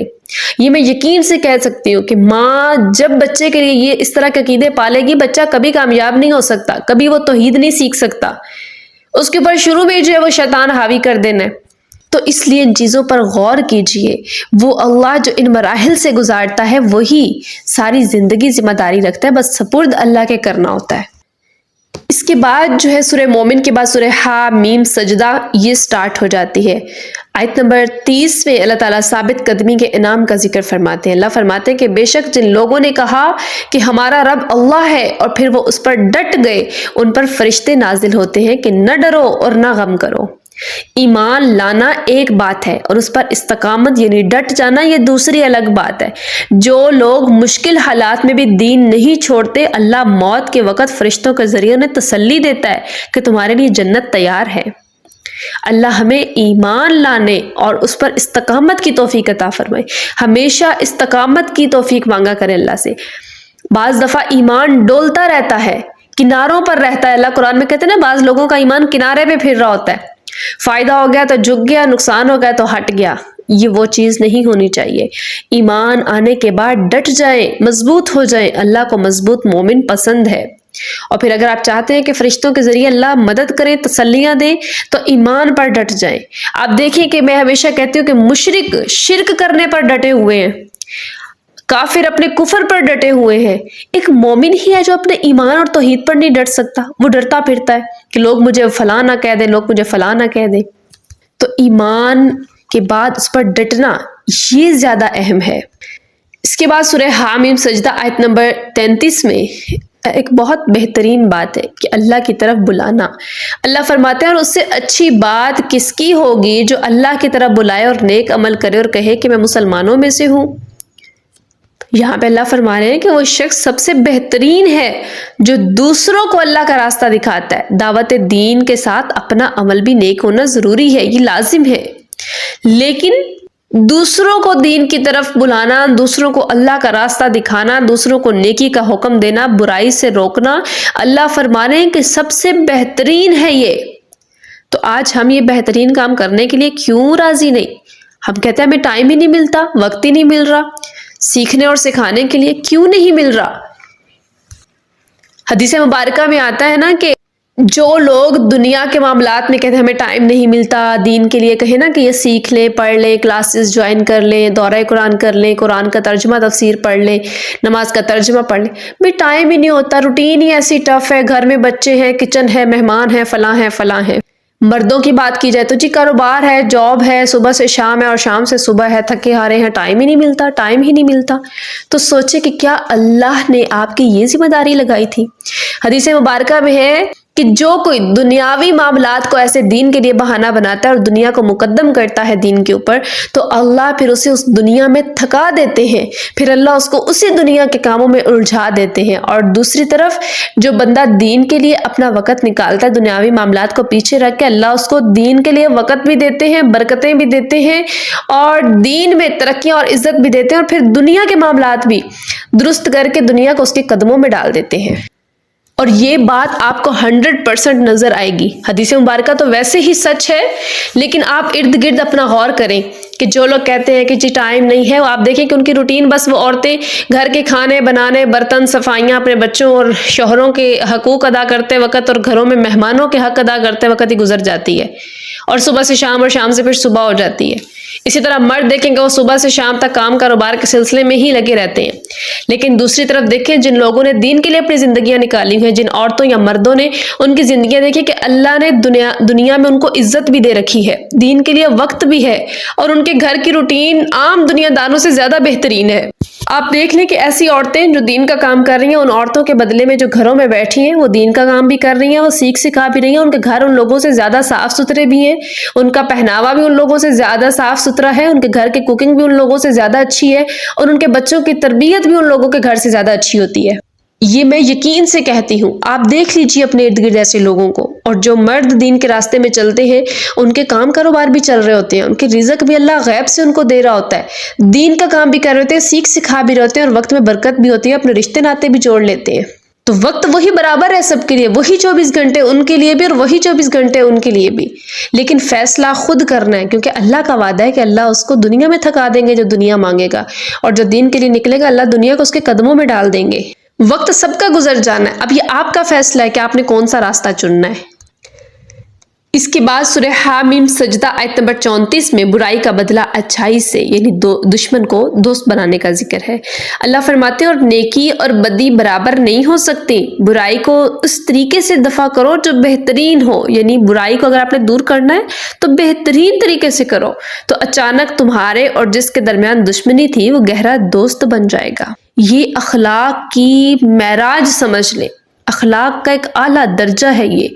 یہ میں یقین سے کہہ سکتی ہوں کہ ماں جب بچے کے لیے یہ اس طرح کے عقیدے پالے گی، بچہ کبھی کامیاب نہیں ہو سکتا، کبھی وہ توحید نہیں سیکھ سکتا۔ اس کے اوپر شروع میں جو ہے وہ شیطان حاوی کر دینا ہے۔ تو اس لیے ان چیزوں پر غور کیجئے۔ وہ اللہ جو ان مراحل سے گزارتا ہے وہی ساری زندگی ذمہ داری رکھتا ہے، بس سپرد اللہ کے کرنا ہوتا ہے۔ اس کے بعد جو ہے سورہ مومن کے بعد سورہ حامیم سجدہ یہ سٹارٹ ہو جاتی ہے۔ آیت نمبر 30 میں اللہ تعالیٰ ثابت قدمی کے انعام کا ذکر فرماتے ہیں۔ اللہ فرماتے ہیں کہ بے شک جن لوگوں نے کہا کہ ہمارا رب اللہ ہے اور پھر وہ اس پر ڈٹ گئے، ان پر فرشتے نازل ہوتے ہیں کہ نہ ڈرو اور نہ غم کرو۔ ایمان لانا ایک بات ہے اور اس پر استقامت یعنی ڈٹ جانا یہ دوسری الگ بات ہے۔ جو لوگ مشکل حالات میں بھی دین نہیں چھوڑتے، اللہ موت کے وقت فرشتوں کے ذریعے انہیں تسلی دیتا ہے کہ تمہارے لیے جنت تیار ہے۔ اللہ ہمیں ایمان لانے اور اس پر استقامت کی توفیق عطا فرمائے۔ ہمیشہ استقامت کی توفیق مانگا کرے اللہ سے۔ بعض دفعہ ایمان ڈولتا رہتا ہے، کناروں پر رہتا ہے۔ اللہ قرآن میں کہتے ہیں نا، بعض لوگوں کا ایمان کنارے پہ پھر رہا ہوتا ہے، فائدہ ہو گیا تو جھک گیا، نقصان ہو گیا تو ہٹ گیا۔ یہ وہ چیز نہیں ہونی چاہیے۔ ایمان آنے کے بعد ڈٹ جائیں، مضبوط ہو جائیں۔ اللہ کو مضبوط مومن پسند ہے۔ اور پھر اگر آپ چاہتے ہیں کہ فرشتوں کے ذریعے اللہ مدد کرے، تسلیاں دے، تو ایمان پر ڈٹ جائیں۔ آپ دیکھیں کہ میں ہمیشہ کہتی ہوں کہ مشرک شرک کرنے پر ڈٹے ہوئے ہیں، کافر اپنے کفر پر ڈٹے ہوئے ہیں، ایک مومن ہی ہے جو اپنے ایمان اور توحید پر نہیں ڈٹ سکتا، وہ ڈرتا پھرتا ہے کہ لوگ مجھے فلاں نہ کہہ دیں، لوگ مجھے فلاں نہ کہہ دیں۔ تو ایمان کے بعد اس پر ڈٹنا یہ زیادہ اہم ہے۔ اس کے بعد سورہ حامیم سجدہ آیت نمبر 33 میں ایک بہت بہترین بات ہے کہ اللہ کی طرف بلانا۔ اللہ فرماتے ہیں اور اس سے اچھی بات کس کی ہوگی جو اللہ کی طرف بلائے اور نیک عمل کرے اور کہے کہ میں مسلمانوں میں سے ہوں۔ یہاں پہ اللہ فرما رہے ہیں کہ وہ شخص سب سے بہترین ہے جو دوسروں کو اللہ کا راستہ دکھاتا ہے۔ دعوت دین کے ساتھ اپنا عمل بھی نیک ہونا ضروری ہے، یہ لازم ہے، لیکن دوسروں کو دین کی طرف بلانا، دوسروں کو اللہ کا راستہ دکھانا، دوسروں کو نیکی کا حکم دینا، برائی سے روکنا، اللہ فرما رہے ہیں کہ سب سے بہترین ہے یہ۔ تو آج ہم یہ بہترین کام کرنے کے لیے کیوں راضی نہیں؟ ہم کہتے ہیں ہمیں ٹائم ہی نہیں ملتا، وقت ہی نہیں مل رہا، سیکھنے اور سکھانے کے لیے کیوں نہیں مل رہا؟ حدیث مبارکہ میں آتا ہے نا کہ جو لوگ دنیا کے معاملات میں کہتے ہیں ہمیں ٹائم نہیں ملتا دین کے لیے، کہیں نا کہ یہ سیکھ لیں، پڑھ لیں، کلاسز جوائن کر لیں، دورہ قرآن کر لیں، قرآن کا ترجمہ تفسیر پڑھ لیں، نماز کا ترجمہ پڑھ لیں، بھئی ٹائم ہی نہیں ہوتا، روٹین ہی ایسی ٹف ہے، گھر میں بچے ہیں، کچن ہے، مہمان ہیں، فلاں ہے فلاں ہے۔ مردوں کی بات کی جائے تو جی کاروبار ہے، جاب ہے، صبح سے شام ہے اور شام سے صبح ہے، تھکے ہارے ہیں، ٹائم ہی نہیں ملتا، ٹائم ہی نہیں ملتا۔ تو سوچے کہ کیا اللہ نے آپ کی یہ ذمہ داری لگائی تھی؟ حدیث مبارکہ میں ہے کہ جو کوئی دنیاوی معاملات کو ایسے دین کے لیے بہانہ بناتا ہے اور دنیا کو مقدم کرتا ہے دین کے اوپر، تو اللہ پھر اسے اس دنیا میں تھکا دیتے ہیں، پھر اللہ اس کو اسی دنیا کے کاموں میں الجھا دیتے ہیں۔ اور دوسری طرف جو بندہ دین کے لیے اپنا وقت نکالتا ہے، دنیاوی معاملات کو پیچھے رکھ کے اللہ اس کو دین کے لیے وقت بھی دیتے ہیں، برکتیں بھی دیتے ہیں اور دین میں ترقیاں اور عزت بھی دیتے ہیں، اور پھر دنیا کے معاملات بھی درست کر کے دنیا کو اس کے قدموں میں ڈال دیتے ہیں۔ اور یہ بات آپ کو 100% نظر آئے گی۔ حدیث مبارکہ تو ویسے ہی سچ ہے، لیکن آپ ارد گرد اپنا غور کریں کہ جو لوگ کہتے ہیں کہ جی ٹائم نہیں ہے، وہ آپ دیکھیں کہ ان کی روٹین بس وہ عورتیں گھر کے کھانے بنانے، برتن صفائیاں، اپنے بچوں اور شوہروں کے حقوق ادا کرتے وقت اور گھروں میں مہمانوں کے حق ادا کرتے وقت ہی گزر جاتی ہے، اور صبح سے شام اور شام سے پھر صبح ہو جاتی ہے۔ اسی طرح مرد دیکھیں کہ وہ صبح سے شام تک کام کاروبار کے سلسلے میں ہی لگے رہتے ہیں، لیکن دوسری طرف دیکھیں جن لوگوں نے دین کے لیے اپنی زندگیاں نکالی ہیں، جن عورتوں یا مردوں نے ان کی زندگیاں دیکھی کہ اللہ نے دنیا میں ان کو عزت بھی دے رکھی ہے، دین کے لیے وقت بھی ہے، اور ان کے گھر کی روٹین عام دنیا داروں سے زیادہ بہترین ہے۔ آپ دیکھ لیں کہ ایسی عورتیں جو دین کا کام کر رہی ہیں، ان عورتوں کے بدلے میں جو گھروں میں بیٹھی ہیں وہ دین کا کام بھی کر رہی ہیں، وہ سیکھ سکھا بھی رہی ہیں، ان کے گھر ان لوگوں سے زیادہ صاف ستھرے بھی ہیں، ان کا پہناوا بھی ان لوگوں سے زیادہ صاف ستھرا ہے، ان کے گھر کی کوکنگ بھی ان لوگوں سے زیادہ اچھی ہے، اور ان کے بچوں کی تربیت بھی ان لوگوں کے گھر سے زیادہ اچھی ہوتی ہے۔ یہ میں یقین سے کہتی ہوں، آپ دیکھ لیجئے اپنے ارد گرد ایسے لوگوں کو۔ اور جو مرد دین کے راستے میں چلتے ہیں، ان کے کام کاروبار بھی چل رہے ہوتے ہیں، ان کے رزق بھی اللہ غیب سے ان کو دے رہا ہوتا ہے، دین کا کام بھی کر رہے ہوتے ہیں، سیکھ سکھا بھی رہے ہوتے ہیں، اور وقت میں برکت بھی ہوتی ہے، اپنے رشتے ناطے بھی جوڑ لیتے ہیں۔ تو وقت وہی برابر ہے سب کے لیے، وہی 24 گھنٹے ان کے لیے بھی اور وہی 24 گھنٹے ان کے لیے بھی، لیکن فیصلہ خود کرنا ہے، کیونکہ اللہ کا وعدہ ہے کہ اللہ اس کو دنیا میں تھکا دیں گے جو دنیا مانگے گا، اور جو دین کے لیے نکلے گا اللہ دنیا کو اس کے قدموں میں ڈال دیں گے۔ وقت سب کا گزر جانا ہے، اب یہ آپ کا فیصلہ ہے کہ آپ نے کون سا راستہ چننا ہے۔ اس کے بعد سورہ حامیم سجدہ آیت نمبر 34 میں برائی کا بدلہ اچھائی سے، یعنی دشمن کو دوست بنانے کا ذکر ہے۔ اللہ فرماتے ہیں اور نیکی اور بدی برابر نہیں ہو سکتی، برائی کو اس طریقے سے دفع کرو جو بہترین ہو، یعنی برائی کو اگر آپ نے دور کرنا ہے تو بہترین طریقے سے کرو، تو اچانک تمہارے اور جس کے درمیان دشمنی تھی وہ گہرا دوست بن جائے گا۔ یہ اخلاق کی معراج سمجھ لیں، اخلاق کا ایک اعلیٰ درجہ ہے یہ۔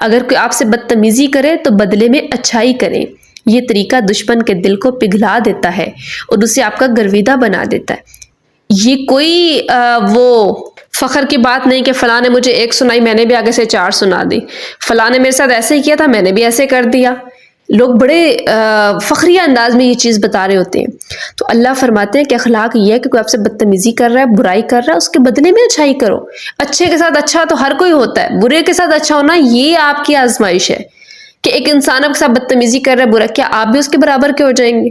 اگر کوئی آپ سے بدتمیزی کرے تو بدلے میں اچھائی کریں، یہ طریقہ دشمن کے دل کو پگھلا دیتا ہے اور اسے آپ کا گرویدہ بنا دیتا ہے۔ یہ کوئی وہ فخر کی بات نہیں کہ فلاں نے مجھے ایک سنائی میں نے بھی آگے سے 4 سنا دی، فلاں نے میرے ساتھ ایسے ہی کیا تھا میں نے بھی ایسے کر دیا۔ لوگ بڑے فخریہ انداز میں یہ چیز بتا رہے ہوتے ہیں۔ تو اللہ فرماتے ہیں کہ اخلاق یہ ہے کہ کوئی آپ سے بدتمیزی کر رہا ہے، برائی کر رہا ہے، اس کے بدلے میں اچھائی کرو۔ اچھے کے ساتھ اچھا تو ہر کوئی ہوتا ہے، برے کے ساتھ اچھا ہونا یہ آپ کی آزمائش ہے کہ ایک انسان آپ کے ساتھ بدتمیزی کر رہا ہے، برا، کیا آپ بھی اس کے برابر کے ہو جائیں گے؟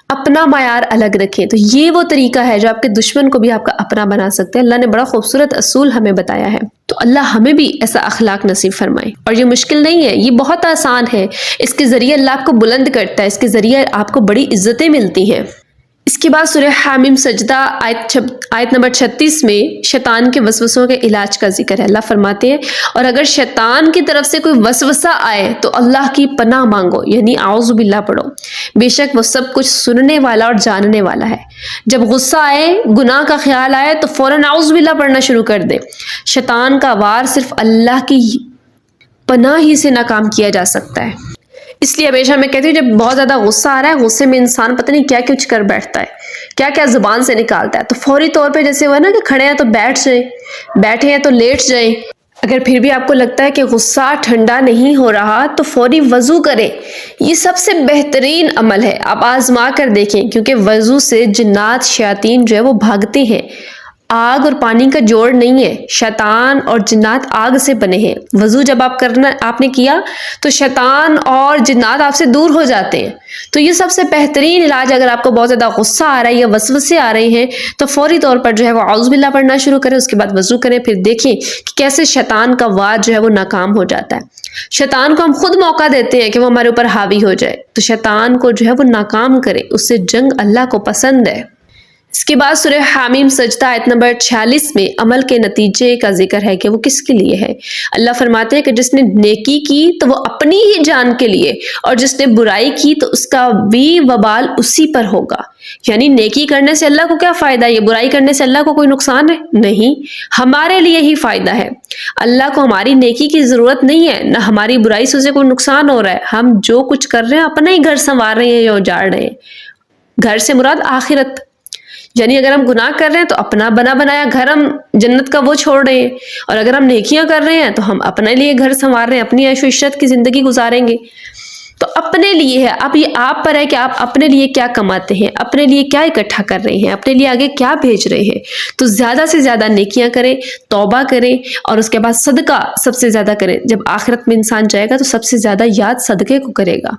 اپنا معیار الگ رکھیں۔ تو یہ وہ طریقہ ہے جو آپ کے دشمن کو بھی آپ کا اپنا بنا سکتے ہیں۔ اللہ نے بڑا خوبصورت اصول ہمیں بتایا ہے، تو اللہ ہمیں بھی ایسا اخلاق نصیب فرمائے۔ اور یہ مشکل نہیں ہے، یہ بہت آسان ہے، اس کے ذریعے اللہ آپ کو بلند کرتا ہے، اس کے ذریعے آپ کو بڑی عزتیں ملتی ہیں۔ اس کے بعد سورہ حامیم سجدہ آیت نمبر 36 میں شیطان کے وسوسوں کے علاج کا ذکر ہے۔ اللہ فرماتے ہیں اور اگر شیطان کی طرف سے کوئی وسوسہ آئے تو اللہ کی پناہ مانگو، یعنی اعوذ باللہ پڑھو، بے شک وہ سب کچھ سننے والا اور جاننے والا ہے۔ جب غصہ آئے، گناہ کا خیال آئے تو فوراً اعوذ باللہ پڑھنا شروع کر دے۔ شیطان کا وار صرف اللہ کی پناہ ہی سے ناکام کیا جا سکتا ہے۔ اس لیے ہمیشہ میں کہتی ہوں جب بہت زیادہ غصہ آ رہا ہے، غصے میں انسان پتہ نہیں کیا کچھ کر بیٹھتا ہے، کیا کیا زبان سے نکالتا ہے، تو فوری طور پہ جیسے وہ نا کہ کھڑے ہیں تو بیٹھ جائیں، بیٹھے ہیں تو لیٹ جائیں۔ اگر پھر بھی آپ کو لگتا ہے کہ غصہ ٹھنڈا نہیں ہو رہا تو فوری وضو کریں۔ یہ سب سے بہترین عمل ہے، آپ آزما کر دیکھیں، کیونکہ وضو سے جنات شیاطین جو ہے وہ بھاگتے ہیں۔ آگ اور پانی کا جوڑ نہیں ہے، شیطان اور جنات آگ سے بنے ہیں۔ وضو جب آپ نے کیا تو شیطان اور جنات آپ سے دور ہو جاتے ہیں۔ تو یہ سب سے بہترین علاج، اگر آپ کو بہت زیادہ غصہ آ رہا ہے یا وسوسے آ رہے ہیں تو فوری طور پر جو ہے وہ اعوذ باللہ پڑھنا شروع کریں، اس کے بعد وضو کریں، پھر دیکھیں کہ کیسے شیطان کا وار جو ہے وہ ناکام ہو جاتا ہے۔ شیطان کو ہم خود موقع دیتے ہیں کہ وہ ہمارے اوپر حاوی ہو جائے، تو شیطان کو جو ہے وہ ناکام کرے، اس سے جنگ اللہ کو پسند ہے۔ اس کے بعد سورہ حامیم سجدہ آیت نمبر 46 میں عمل کے نتیجے کا ذکر ہے کہ وہ کس کے لیے ہے۔ اللہ فرماتے ہیں کہ جس نے نیکی کی تو وہ اپنی ہی جان کے لیے، اور جس نے برائی کی تو اس کا بھی وبال اسی پر ہوگا۔ یعنی نیکی کرنے سے اللہ کو کیا فائدہ ہے؟ یہ برائی کرنے سے اللہ کو کوئی نقصان ہے؟ نہیں، ہمارے لیے ہی فائدہ ہے۔ اللہ کو ہماری نیکی کی ضرورت نہیں ہے، نہ ہماری برائی سے اسے کوئی نقصان ہو رہا ہے۔ ہم جو کچھ کر رہے ہیں اپنا ہی گھر سنوار رہے ہیں یا اجاڑ رہے ہیں۔ گھر سے مراد آخرت، یعنی اگر ہم گناہ کر رہے ہیں تو اپنا بنا بنایا گھر ہم جنت کا وہ چھوڑ رہے ہیں، اور اگر ہم نیکیاں کر رہے ہیں تو ہم اپنے لیے گھر سنوار رہے ہیں، اپنی عیش و عشرت کی زندگی گزاریں گے۔ تو اپنے لیے ہے، اب یہ آپ پر ہے کہ آپ اپنے لیے کیا کماتے ہیں، اپنے لیے کیا اکٹھا کر رہے ہیں، اپنے لیے آگے کیا بھیج رہے ہیں۔ تو زیادہ سے زیادہ نیکیاں کریں، توبہ کریں، اور اس کے بعد صدقہ سب سے زیادہ کریں۔ جب آخرت میں انسان جائے گا تو سب سے زیادہ یاد صدقے کو کرے گا۔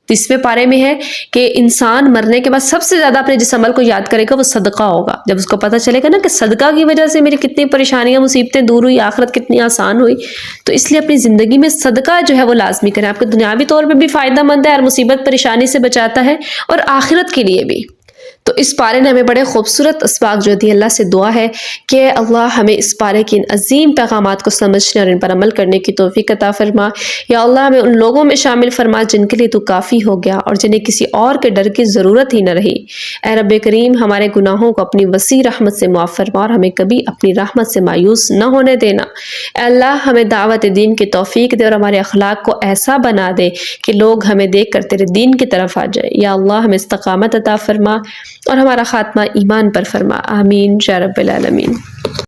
30ویں پارے میں ہے کہ انسان مرنے کے بعد سب سے زیادہ اپنے جس عمل کو یاد کرے گا وہ صدقہ ہوگا۔ جب اس کو پتہ چلے گا نا کہ صدقہ کی وجہ سے میری کتنی پریشانیاں مصیبتیں دور ہوئی، آخرت کتنی آسان ہوئی، تو اس لیے اپنی زندگی میں صدقہ جو ہے وہ لازمی کریں۔ آپ کو دنیاوی طور پہ بھی فائدہ مند ہے، اور مصیبت پریشانی سے بچاتا ہے، اور آخرت کے لیے بھی۔ تو اس پارے نے ہمیں بڑے خوبصورت اسباق جو دی، اللہ سے دعا ہے کہ اللہ ہمیں اس پارے کی ان عظیم پیغامات کو سمجھنے اور ان پر عمل کرنے کی توفیق عطا فرما۔ یا اللہ ہمیں ان لوگوں میں شامل فرما جن کے لیے تو کافی ہو گیا اور جنہیں کسی اور کے ڈر کی ضرورت ہی نہ رہی۔ اے رب کریم، ہمارے گناہوں کو اپنی وسیع رحمت سے معاف فرما اور ہمیں کبھی اپنی رحمت سے مایوس نہ ہونے دینا۔ اے اللہ ہمیں دعوت دین کی توفیق دے اور ہمارے اخلاق کو ایسا بنا دے کہ لوگ ہمیں دیکھ کر تیرے دین کی طرف آ جائے۔ یا اللہ ہمیں استقامت عطا فرما اور ہمارا خاتمہ ایمان پر فرما، آمین یا رب العالمین۔